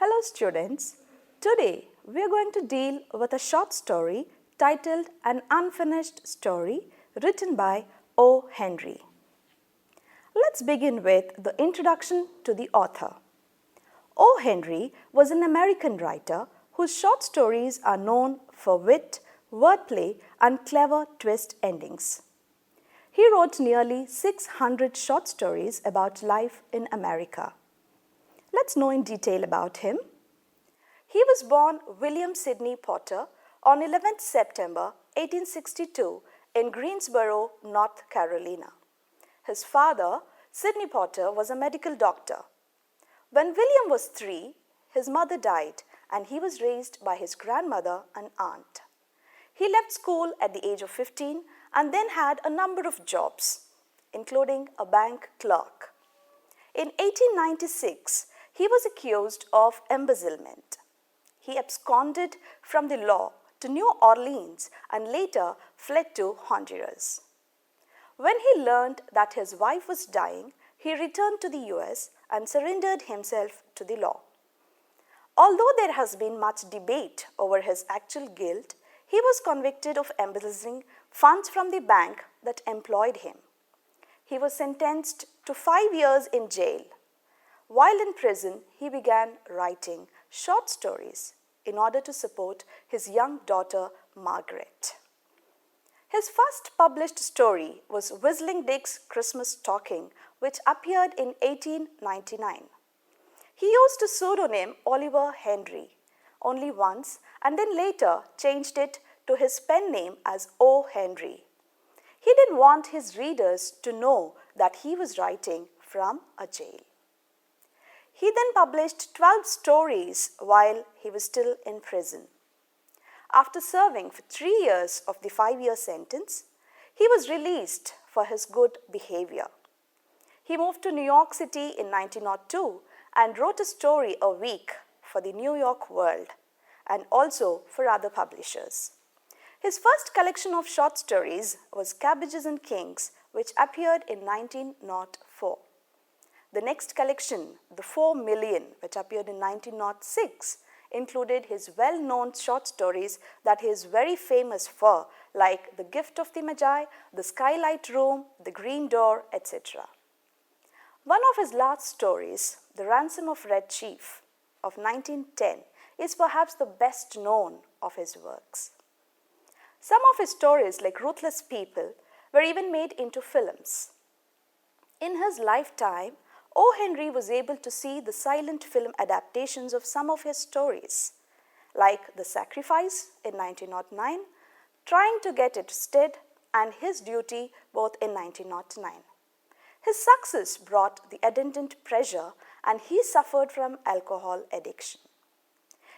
Hello students, today we are going to deal with a short story titled An Unfinished Story written by O. Henry. Let's begin with the introduction to the author. O. Henry was an American writer whose short stories are known for wit, wordplay and clever twist endings. He wrote nearly 600 short stories about life in America. Let's know in detail about him. He was born William Sidney Potter on 11th September 1862 in Greensboro, North Carolina. His father, Sidney Potter, was a medical doctor. When William was 3, his mother died and he was raised by his grandmother and aunt. He left school at the age of 15 and then had a number of jobs, including a bank clerk. In 1896, he was accused of embezzlement. He absconded from the law to New Orleans and later fled to Honduras. When he learned that his wife was dying, he returned to the US and surrendered himself to the law. Although there has been much debate over his actual guilt, he was convicted of embezzling funds from the bank that employed him. He was sentenced to 5 years in jail. While in prison, he began writing short stories in order to support his young daughter, Margaret. His first published story was Whistling Dick's Christmas Stocking, which appeared in 1899. He used the pseudonym Oliver Henry only once and then later changed it to his pen name as O. Henry. He didn't want his readers to know that he was writing from a jail. He then published 12 stories while he was still in prison. After serving for 3 years of the 5-year sentence, he was released for his good behavior. He moved to New York City in 1902 and wrote a story a week for the New York World and also for other publishers. His first collection of short stories was Cabbages and Kings, which appeared in 1904. The next collection, The 4 Million, which appeared in 1906, included his well-known short stories that he is very famous for, like The Gift of the Magi, The Skylight Room, The Green Door, etc. One of his last stories, The Ransom of Red Chief, of 1910, is perhaps the best known of his works. Some of his stories, like Ruthless People, were even made into films. In his lifetime, O. Henry was able to see the silent film adaptations of some of his stories, like The Sacrifice in 1909, Trying to Get It Stead, and His Duty, both in 1909. His success brought the attendant pressure, and he suffered from alcohol addiction.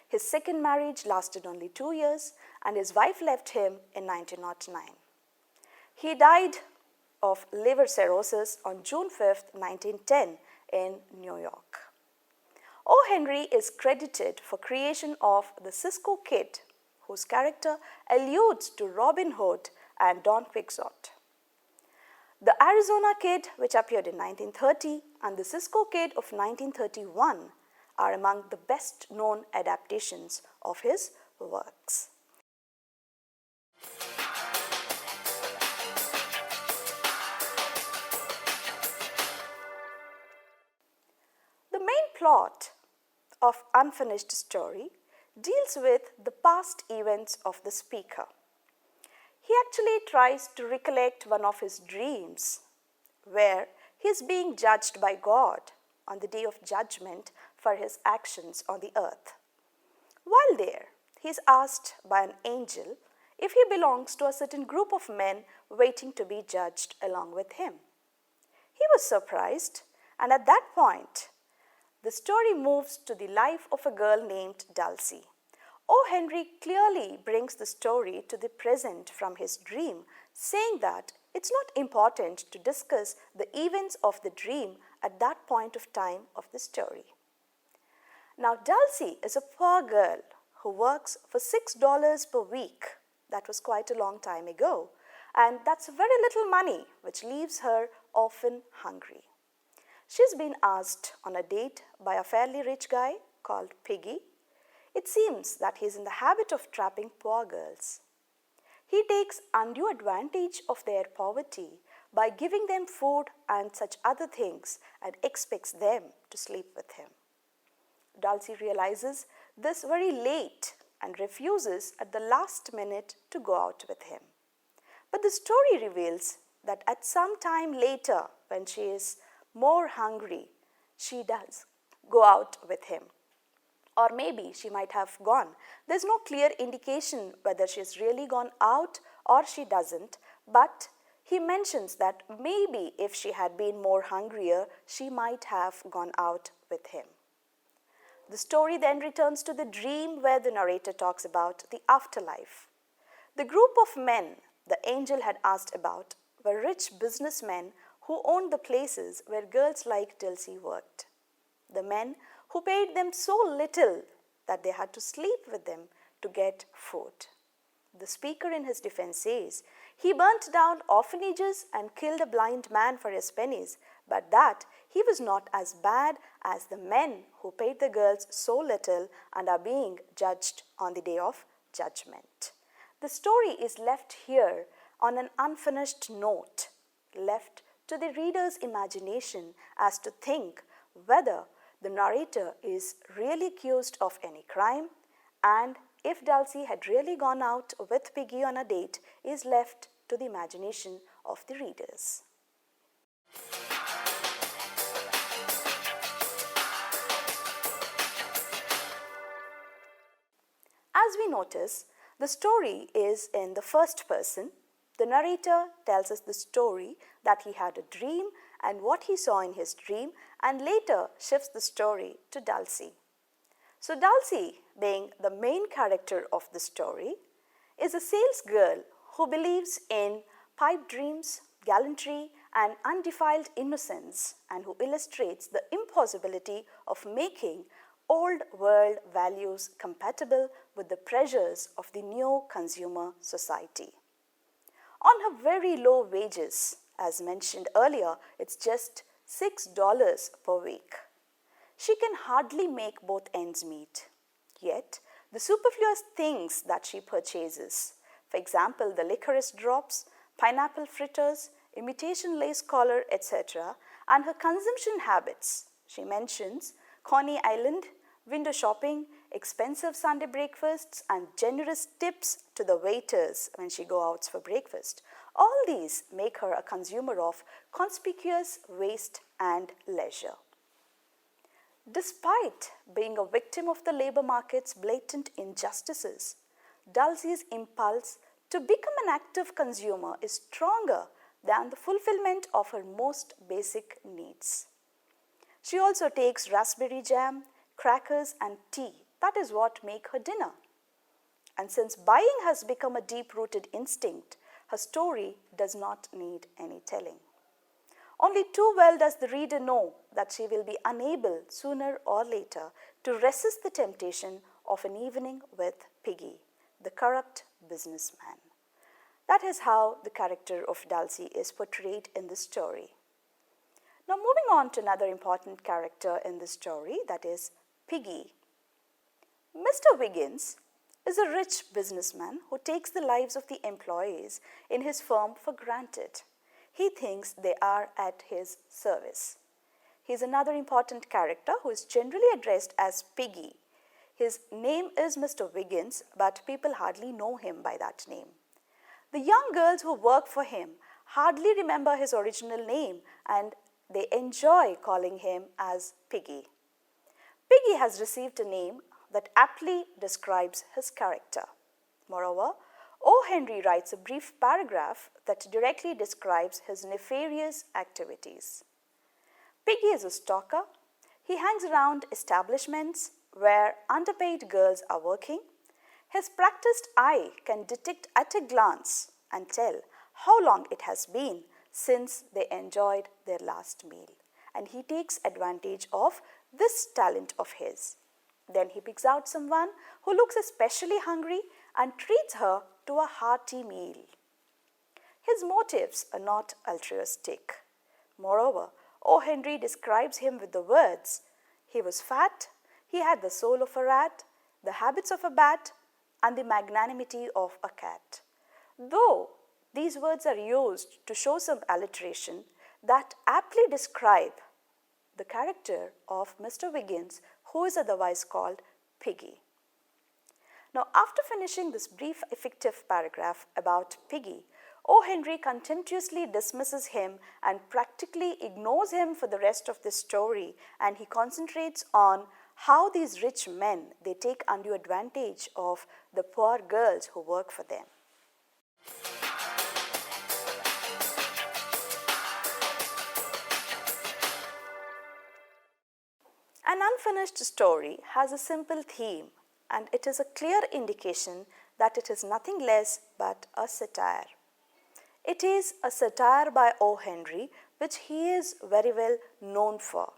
His second marriage lasted only 2 years, and his wife left him in 1909. He died of liver cirrhosis on June 5, 1910 in New York. O. Henry is credited for creation of the Cisco Kid, whose character alludes to Robin Hood and Don Quixote. The Arizona Kid, which appeared in 1930, and the Cisco Kid of 1931 are among the best known adaptations of his works. The main plot of Unfinished Story deals with the past events of the speaker. He actually tries to recollect one of his dreams where he is being judged by God on the day of judgment for his actions on the earth. While there, he is asked by an angel if he belongs to a certain group of men waiting to be judged along with him. He was surprised, and at that point, the story moves to the life of a girl named Dulcie. O. Henry clearly brings the story to the present from his dream, saying that it's not important to discuss the events of the dream at that point of time of the story. Now, Dulcie is a poor girl who works for $6 per week. That was quite a long time ago, and that's very little money, which leaves her often hungry. She's been asked on a date by a fairly rich guy called Piggy. It seems that he is in the habit of trapping poor girls. He takes undue advantage of their poverty by giving them food and such other things and expects them to sleep with him. Dulcie realizes this very late and refuses at the last minute to go out with him. But the story reveals that at some time later, when she is more hungry, she does go out with him. Or maybe she might have gone. There's no clear indication whether she's really gone out or she doesn't, but he mentions that maybe if she had been more hungrier, she might have gone out with him. The story then returns to the dream where the narrator talks about the afterlife. The group of men the angel had asked about were rich businessmen who owned the places where girls like Dulcie worked. The men who paid them so little that they had to sleep with them to get food. The speaker in his defense says, he burnt down orphanages and killed a blind man for his pennies, but that he was not as bad as the men who paid the girls so little and are being judged on the day of judgment. The story is left here on an unfinished note, left to the reader's imagination as to think whether the narrator is really accused of any crime, and if Dulcie had really gone out with Piggy on a date is left to the imagination of the readers. As we notice, the story is in the first person. The narrator tells us the story that he had a dream and what he saw in his dream, and later shifts the story to Dulcie. So Dulcie, being the main character of the story, is a sales girl who believes in pipe dreams, gallantry, and undefiled innocence, and who illustrates the impossibility of making old world values compatible with the pressures of the new consumer society. On her very low wages, as mentioned earlier, it's just $6 per week. She can hardly make both ends meet. Yet, the superfluous things that she purchases, for example, the licorice drops, pineapple fritters, imitation lace collar, etc., and her consumption habits, she mentions Coney Island, window shopping, expensive Sunday breakfasts, and generous tips to the waiters when she goes out for breakfast. All these make her a consumer of conspicuous waste and leisure. Despite being a victim of the labor market's blatant injustices, Dulcie's impulse to become an active consumer is stronger than the fulfillment of her most basic needs. She also takes raspberry jam, crackers, and tea. That is what make her dinner. And since buying has become a deep-rooted instinct, her story does not need any telling. Only too well does the reader know that she will be unable sooner or later to resist the temptation of an evening with Piggy, the corrupt businessman. That is how the character of Dulcie is portrayed in the story. Now moving on to another important character in the story, that is Piggy. Mr. Wiggins is a rich businessman who takes the lives of the employees in his firm for granted. He thinks they are at his service. He is another important character who is generally addressed as Piggy. His name is Mr. Wiggins, but people hardly know him by that name. The young girls who work for him hardly remember his original name, and they enjoy calling him as Piggy. Piggy has received a name that aptly describes his character. Moreover, O. Henry writes a brief paragraph that directly describes his nefarious activities. Piggy is a stalker. He hangs around establishments where underpaid girls are working. His practiced eye can detect at a glance and tell how long it has been since they enjoyed their last meal. And he takes advantage of this talent of his. Then he picks out someone who looks especially hungry and treats her to a hearty meal. His motives are not altruistic. Moreover, O. Henry describes him with the words, "He was fat, He had the soul of a rat, the habits of a bat, and the magnanimity of a cat. Though these words are used to show some alliteration that aptly describe the character of Mr. Wiggins, who is otherwise called Piggy. Now, after finishing this brief effective paragraph about Piggy, O. Henry contemptuously dismisses him and practically ignores him for the rest of the story, and he concentrates on how these rich men, they take undue advantage of the poor girls who work for them. An unfinished story has a simple theme, and it is a clear indication that it is nothing less but a satire. It is a satire by O. Henry, which he is very well known for.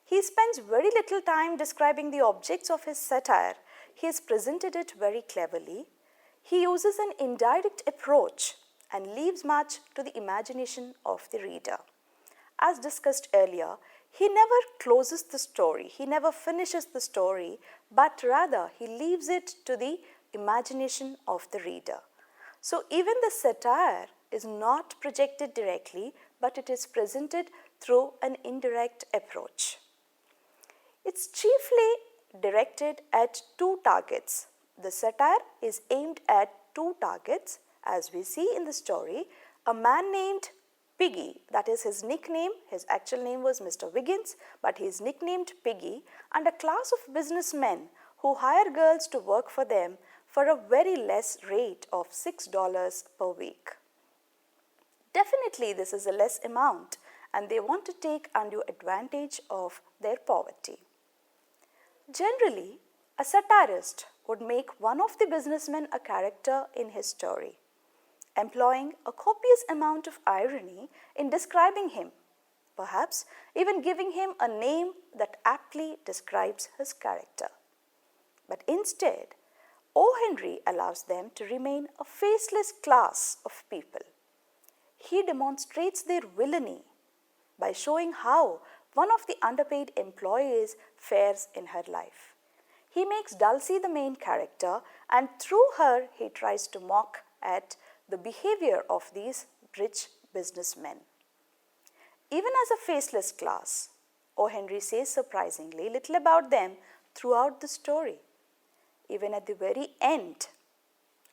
He spends very little time describing the objects of his satire. He has presented it very cleverly. He uses an indirect approach and leaves much to the imagination of the reader. As discussed earlier, he never closes the story, he never finishes the story, but rather he leaves it to the imagination of the reader. So even the satire is not projected directly, but it is presented through an indirect approach. It's chiefly directed at two targets. The satire is aimed at two targets, as we see in the story. A man named Piggy, that is his nickname, his actual name was Mr. Wiggins, but he is nicknamed Piggy, and a class of businessmen who hire girls to work for them for a very less rate of $6 per week. Definitely this is a less amount, and they want to take undue advantage of their poverty. Generally, a satirist would make one of the businessmen a character in his story, employing a copious amount of irony in describing him, perhaps even giving him a name that aptly describes his character. But instead, O. Henry allows them to remain a faceless class of people. He demonstrates their villainy by showing how one of the underpaid employees fares in her life. He makes Dulcie the main character, and through her he tries to mock at the behavior of these rich businessmen. Even as a faceless class, O. Henry says surprisingly little about them throughout the story. Even at the very end,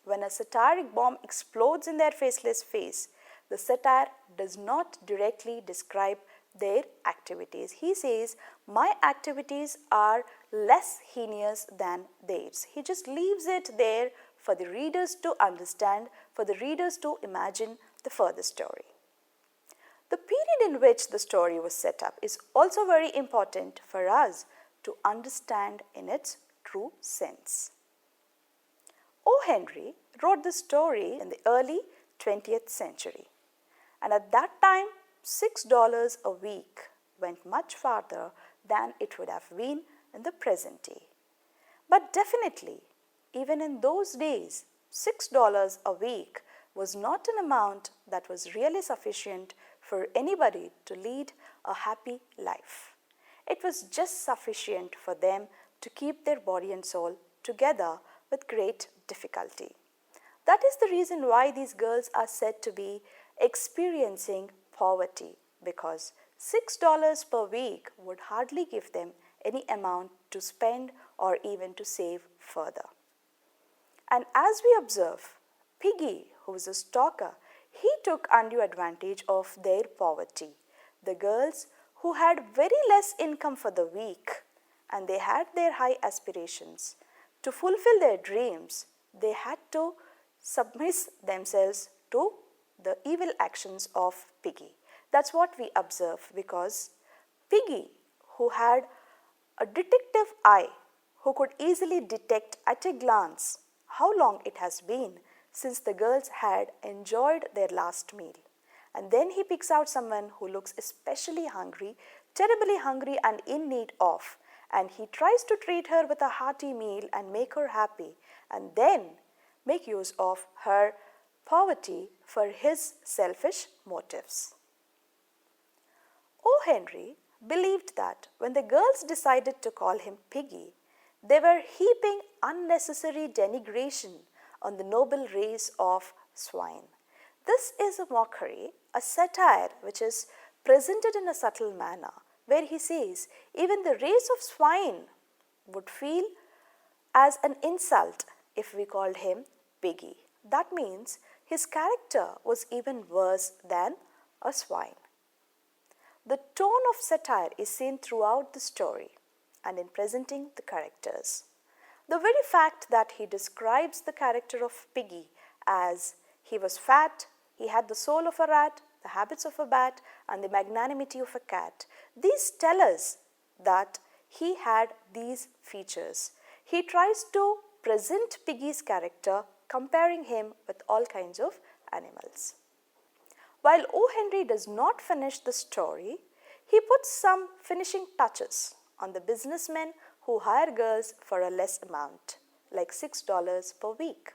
when a satiric bomb explodes in their faceless face, the satire does not directly describe their activities. He says, my activities are less heinous than theirs. He just leaves it there for the readers to understand, for the readers to imagine the further story. The period in which the story was set up is also very important for us to understand in its true sense. O. Henry wrote the story in the early 20th century, and at that time $6 a week went much farther than it would have been in the present day. But definitely, even in those days, $6 a week was not an amount that was really sufficient for anybody to lead a happy life. It was just sufficient for them to keep their body and soul together with great difficulty. That is the reason why these girls are said to be experiencing poverty, because $6 per week would hardly give them any amount to spend or even to save further. And as we observe, Piggy, who was a stalker, he took undue advantage of their poverty. The girls who had very less income for the week, and they had their high aspirations. To fulfill their dreams, they had to submit themselves to the evil actions of Piggy. That's what we observe, because Piggy, who had a detective eye, who could easily detect at a glance how long it has been since the girls had enjoyed their last meal. And then he picks out someone who looks especially hungry, terribly hungry and in need of, and he tries to treat her with a hearty meal and make her happy, and then make use of her poverty for his selfish motives. O. Henry believed that when the girls decided to call him Piggy, they were heaping unnecessary denigration on the noble race of swine. This is a mockery, a satire which is presented in a subtle manner, where he says even the race of swine would feel as an insult if we called him Piggy. That means his character was even worse than a swine. The tone of satire is seen throughout the story and in presenting the characters. The very fact that he describes the character of Piggy as he was fat, he had the soul of a rat, the habits of a bat, and the magnanimity of a cat, these tell us that he had these features. He tries to present Piggy's character, comparing him with all kinds of animals. While O. Henry does not finish the story, he puts some finishing touches on the businessmen who hire girls for a less amount, like $6 per week.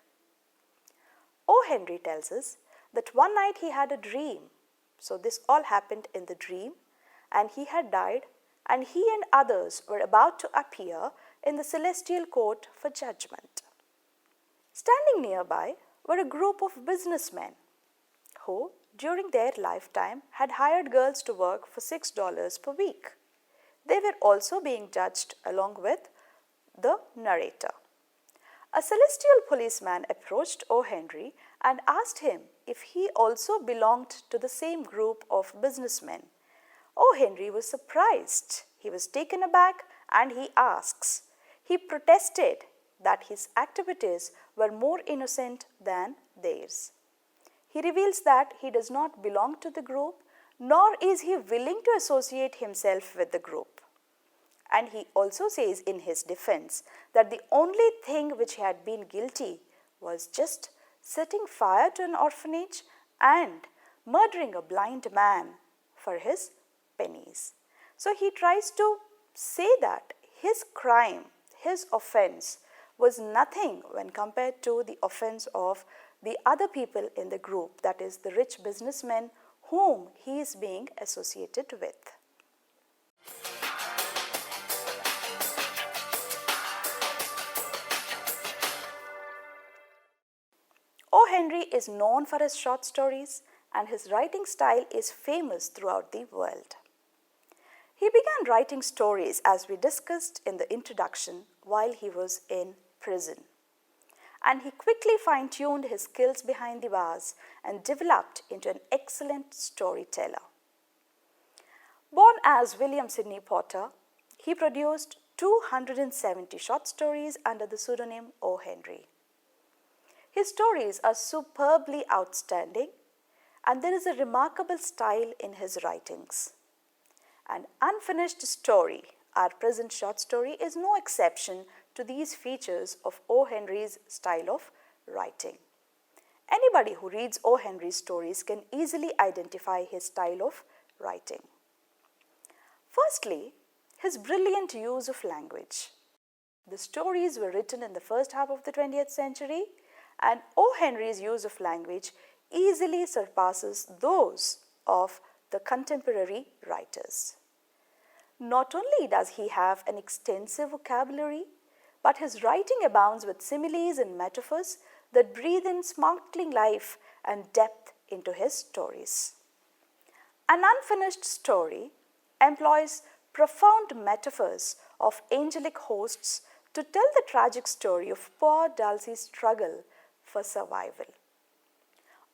O. Henry tells us that one night he had a dream. So this all happened in the dream, and he had died, and he and others were about to appear in the celestial court for judgment. Standing nearby were a group of businessmen who, during their lifetime, had hired girls to work for $6 per week. They were also being judged along with the narrator. A celestial policeman approached O. Henry and asked him if he also belonged to the same group of businessmen. O. Henry was surprised. He was taken aback and he asks. He protested that his activities were more innocent than theirs. He reveals that he does not belong to the group, nor is he willing to associate himself with the group. And he also says in his defense that the only thing which he had been guilty was just setting fire to an orphanage and murdering a blind man for his pennies. So he tries to say that his crime, his offense, was nothing when compared to the offense of the other people in the group, that is, the rich businessmen whom he is being associated with. O. Henry is known for his short stories, and his writing style is famous throughout the world. He began writing stories, as we discussed in the introduction, while he was in prison. And he quickly fine-tuned his skills behind the bars and developed into an excellent storyteller. Born as William Sidney Potter, he produced 270 short stories under the pseudonym O. Henry. His stories are superbly outstanding, and there is a remarkable style in his writings. An unfinished story, our present short story, is no exception to these features of O. Henry's style of writing. Anybody who reads O. Henry's stories can easily identify his style of writing. Firstly, his brilliant use of language. The stories were written in the first half of the 20th century, and O. Henry's use of language easily surpasses those of the contemporary writers. Not only does he have an extensive vocabulary, but his writing abounds with similes and metaphors that breathe in sparkling life and depth into his stories. An unfinished story employs profound metaphors of angelic hosts to tell the tragic story of poor Dulcie's struggle for survival.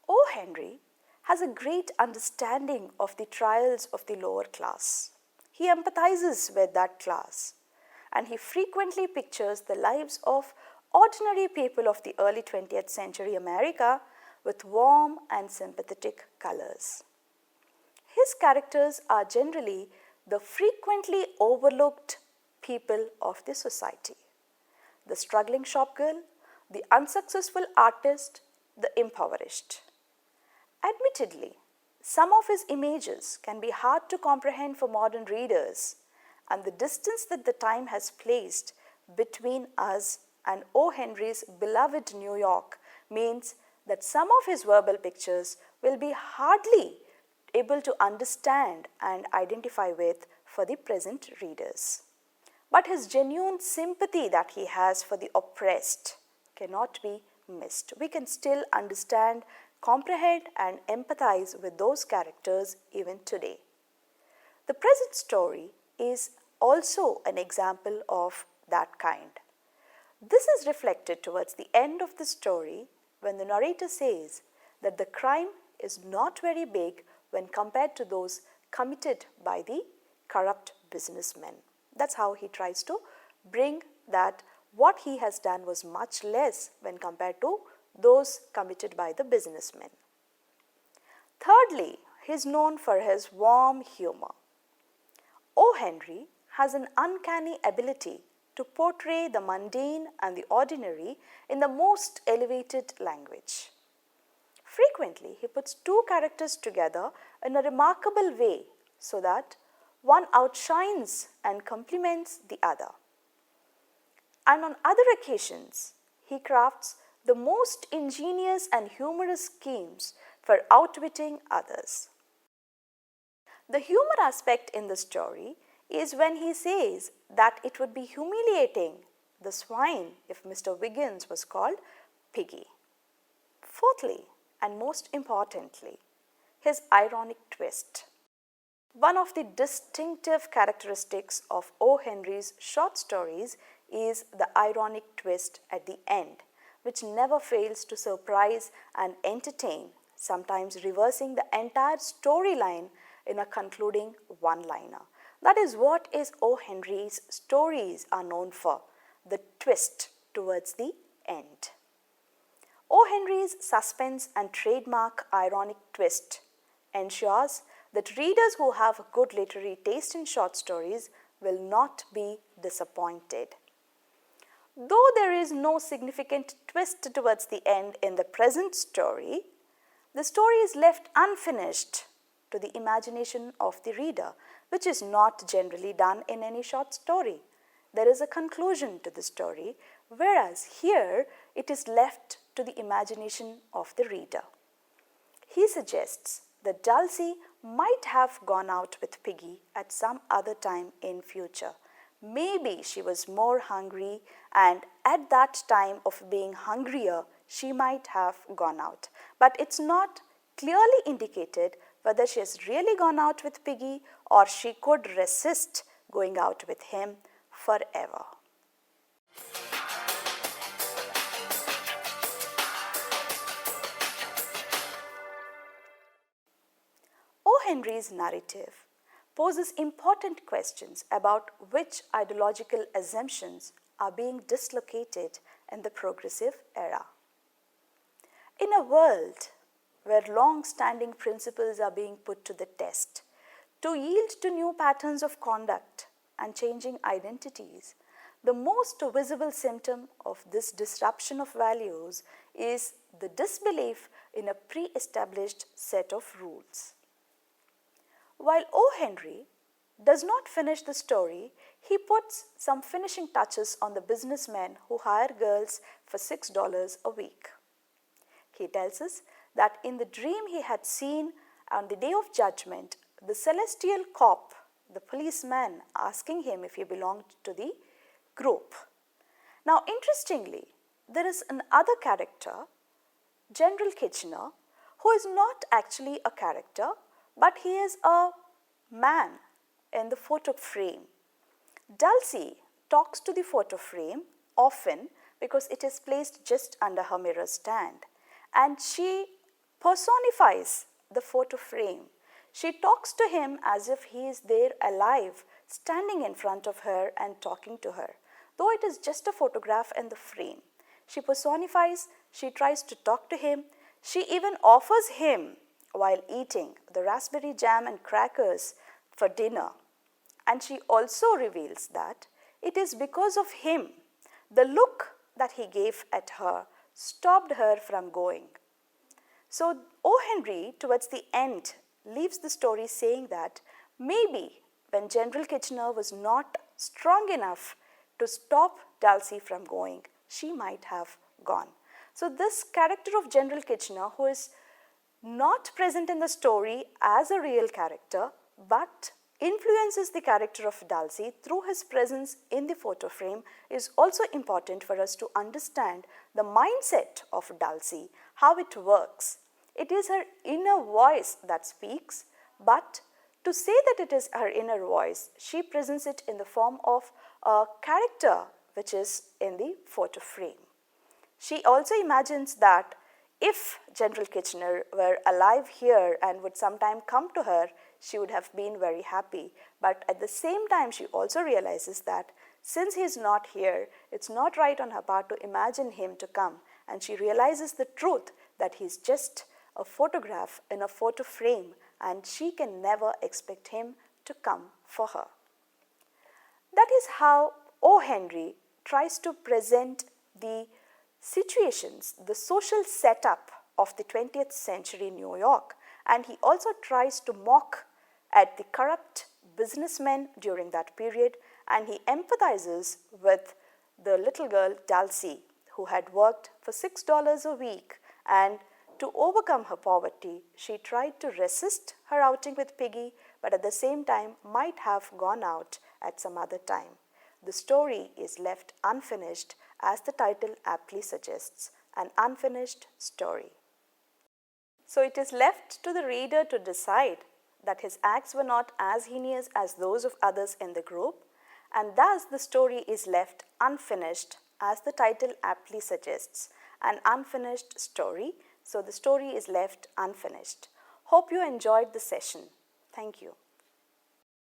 O. Henry has a great understanding of the trials of the lower class. He empathizes with that class, and he frequently pictures the lives of ordinary people of the early 20th century America with warm and sympathetic colors. His characters are generally the frequently overlooked people of the society: the struggling shop girl, the unsuccessful artist, the impoverished. Admittedly, some of his images can be hard to comprehend for modern readers, and the distance that the time has placed between us and O. Henry's beloved New York means that some of his verbal pictures will be hardly able to understand and identify with for the present readers. But his genuine sympathy that he has for the oppressed cannot be missed. We can still understand, comprehend, and empathize with those characters even today. The present story is also an example of that kind. This is reflected towards the end of the story when the narrator says that the crime is not very big when compared to those committed by the corrupt businessmen. That's how he tries to bring that what he has done was much less when compared to those committed by the businessmen. Thirdly, he is known for his warm humor. O. Henry has an uncanny ability to portray the mundane and the ordinary in the most elevated language. Frequently, he puts two characters together in a remarkable way so that one outshines and complements the other. And on other occasions, he crafts the most ingenious and humorous schemes for outwitting others. The humor aspect in the story is when he says that it would be humiliating the swine if Mr. Wiggins was called Piggy. Fourthly, and most importantly, his ironic twist. One of the distinctive characteristics of O. Henry's short stories is the ironic twist at the end, which never fails to surprise and entertain, sometimes reversing the entire storyline in a concluding one-liner. That is what is O. Henry's stories are known for, the twist towards the end. O. Henry's suspense and trademark ironic twist ensures that readers who have a good literary taste in short stories will not be disappointed. Though there is no significant twist towards the end in the present story, the story is left unfinished to the imagination of the reader, which is not generally done in any short story. There is a conclusion to the story, whereas here it is left to the imagination of the reader. He suggests that Dulcie might have gone out with Piggy at some other time in future. Maybe she was more hungry, and at that time of being hungrier, she might have gone out. But it's not clearly indicated whether she has really gone out with Piggy or she could resist going out with him forever. O. Henry's narrative poses important questions about which ideological assumptions are being dislocated in the progressive era. In a world where long-standing principles are being put to the test, to yield to new patterns of conduct and changing identities, the most visible symptom of this disruption of values is the disbelief in a pre-established set of rules. While O. Henry does not finish the story, he puts some finishing touches on the businessmen who hire girls for $6 a week. He tells us that in the dream he had seen on the day of judgment, the celestial cop, the policeman, asking him if he belonged to the group. Now, interestingly, there is another character, General Kitchener, who is not actually a character, but he is a man in the photo frame. Dulcie talks to the photo frame often because it is placed just under her mirror stand, and she personifies the photo frame. She talks to him as if he is there alive, standing in front of her and talking to her. Though it is just a photograph in the frame, she personifies, she tries to talk to him, she even offers him, while eating, the raspberry jam and crackers for dinner. And she also reveals that it is because of him, the look that he gave at her stopped her from going. So O. Henry, towards the end, leaves the story saying that maybe when General Kitchener was not strong enough to stop Dulcie from going, she might have gone. So this character of General Kitchener, who is not present in the story as a real character, but influences the character of Dulcie through his presence in the photo frame is also important for us to understand the mindset of Dulcie, how it works. It is her inner voice that speaks, but to say that it is her inner voice, she presents it in the form of a character which is in the photo frame. She also imagines that if General Kitchener were alive here and would sometime come to her, she would have been very happy. But at the same time, she also realizes that since he is not here, it's not right on her part to imagine him to come. And she realizes the truth that he's just a photograph in a photo frame and she can never expect him to come for her. That is how O. Henry tries to present the situations, the social setup of the 20th century New York, and he also tries to mock at the corrupt businessmen during that period, and he empathizes with the little girl Dulcie, who had worked for $6 a week, and to overcome her poverty, she tried to resist her outing with Piggy, but at the same time might have gone out at some other time. The story is left unfinished, as the title aptly suggests, an unfinished story. So it is left to the reader to decide that his acts were not as heinous as those of others in the group, and thus the story is left unfinished, as the title aptly suggests, an unfinished story. So the story is left unfinished. Hope you enjoyed the session. Thank you.